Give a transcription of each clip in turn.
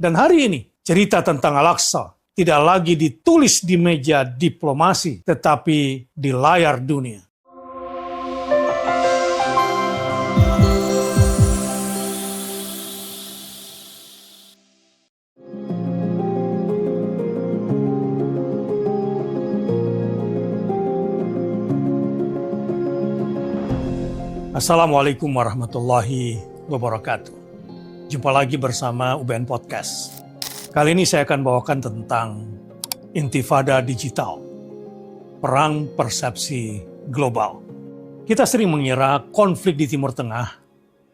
Dan hari ini, cerita tentang Al-Aqsa tidak lagi ditulis di meja diplomasi, tetapi di layar dunia. Assalamualaikum warahmatullahi wabarakatuh. Jumpa lagi bersama UBN Podcast. Kali ini saya akan bawakan tentang intifada digital, perang persepsi global. Kita sering mengira konflik di Timur Tengah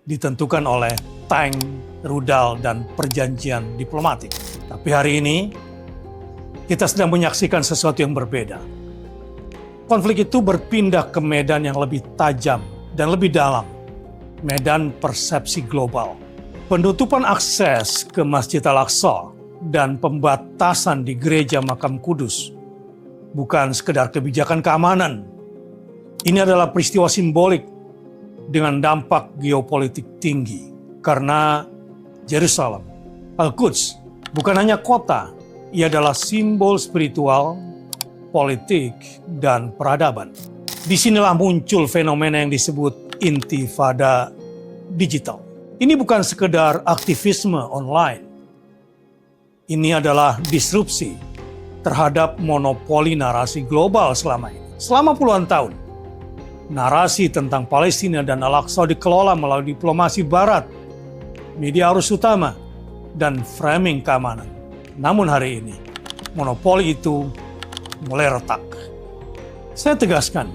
ditentukan oleh tank, rudal, dan perjanjian diplomatik. Tapi hari ini kita sedang menyaksikan sesuatu yang berbeda. Konflik itu berpindah ke medan yang lebih tajam dan lebih dalam, medan persepsi global. Penutupan akses ke Masjid Al-Aqsa dan pembatasan di gereja Makam Kudus bukan sekedar kebijakan keamanan. Ini adalah peristiwa simbolik dengan dampak geopolitik tinggi. Karena Yerusalem, Al-Quds, bukan hanya kota, ia adalah simbol spiritual, politik, dan peradaban. Disinilah muncul fenomena yang disebut intifada digital. Ini bukan sekedar aktivisme online. Ini adalah disrupsi terhadap monopoli narasi global selama ini. Selama puluhan tahun, narasi tentang Palestina dan Al-Aqsa dikelola melalui diplomasi barat, media arus utama, dan framing keamanan. Namun hari ini, monopoli itu mulai retak. Saya tegaskan,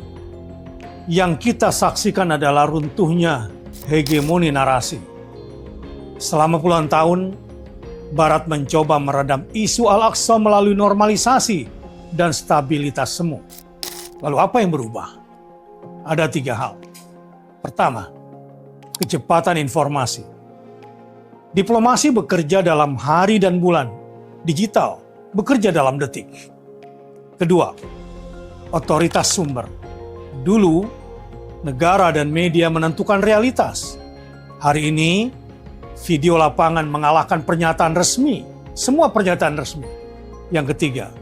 yang kita saksikan adalah runtuhnya hegemoni narasi. Selama puluhan tahun, Barat mencoba meredam isu Al-Aqsa melalui normalisasi dan stabilitas semu. Lalu apa yang berubah? Ada 3 hal. Pertama, kecepatan informasi. Diplomasi bekerja dalam hari dan bulan. Digital bekerja dalam detik. Kedua, otoritas sumber. Dulu, negara dan media menentukan realitas. Hari ini, video lapangan mengalahkan pernyataan resmi. Semua pernyataan resmi. Yang ketiga,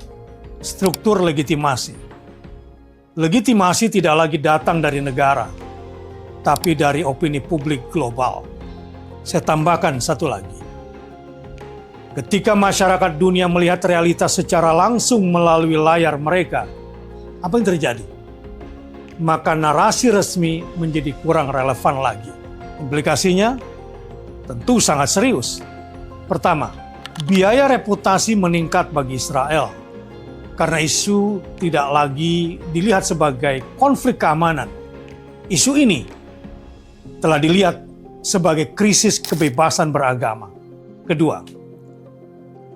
struktur legitimasi. Legitimasi tidak lagi datang dari negara, tapi dari opini publik global. Saya tambahkan satu lagi. Ketika masyarakat dunia melihat realitas secara langsung melalui layar mereka, apa yang terjadi? Maka narasi resmi menjadi kurang relevan lagi. Implikasinya tentu sangat serius. Pertama, biaya reputasi meningkat bagi Israel karena isu tidak lagi dilihat sebagai konflik keamanan. Isu ini telah dilihat sebagai krisis kebebasan beragama. Kedua,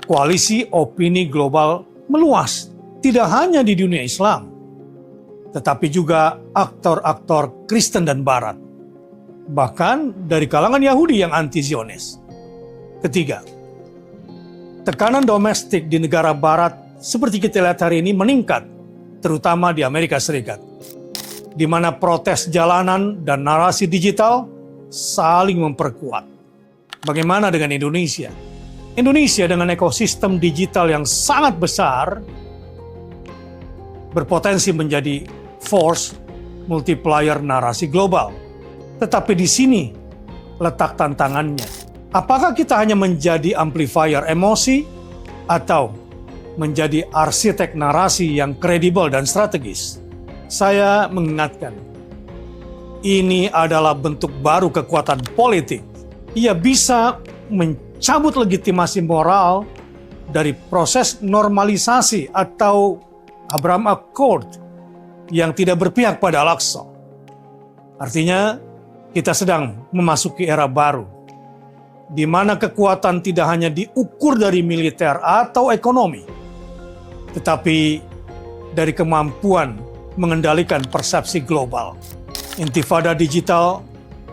koalisi opini global meluas, tidak hanya di dunia Islam, tetapi juga aktor-aktor Kristen dan Barat. Bahkan dari kalangan Yahudi yang anti-Zionis. Ketiga, tekanan domestik di negara Barat seperti kita lihat hari ini meningkat, terutama di Amerika Serikat, di mana protes jalanan dan narasi digital saling memperkuat. Bagaimana dengan Indonesia? Indonesia dengan ekosistem digital yang sangat besar berpotensi menjadi force multiplier narasi global. Tetapi di sini letak tantangannya. Apakah kita hanya menjadi amplifier emosi atau menjadi arsitek narasi yang kredibel dan strategis? Saya mengingatkan, ini adalah bentuk baru kekuatan politik. Ia bisa mencabut legitimasi moral dari proses normalisasi atau Abraham Accord yang tidak berpihak pada Al-Aqsa. Artinya, kita sedang memasuki era baru, di mana kekuatan tidak hanya diukur dari militer atau ekonomi, tetapi dari kemampuan mengendalikan persepsi global. Intifada digital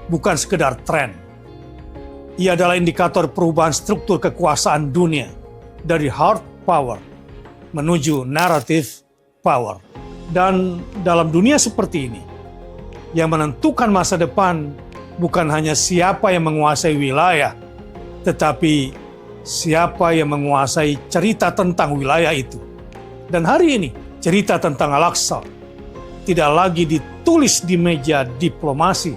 bukan sekedar tren. Ia adalah indikator perubahan struktur kekuasaan dunia dari hard power menuju narrative power. Dan dalam dunia seperti ini, yang menentukan masa depan bukan hanya siapa yang menguasai wilayah, tetapi siapa yang menguasai cerita tentang wilayah itu. Dan hari ini, cerita tentang Al-Aqsa tidak lagi ditulis di meja diplomasi,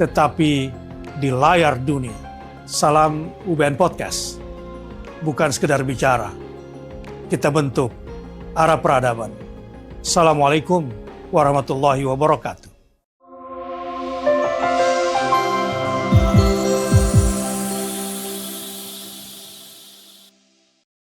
tetapi di layar dunia. Salam UBN Podcast. Bukan sekedar bicara, kita bentuk arah peradaban. Assalamualaikum warahmatullahi wabarakatuh.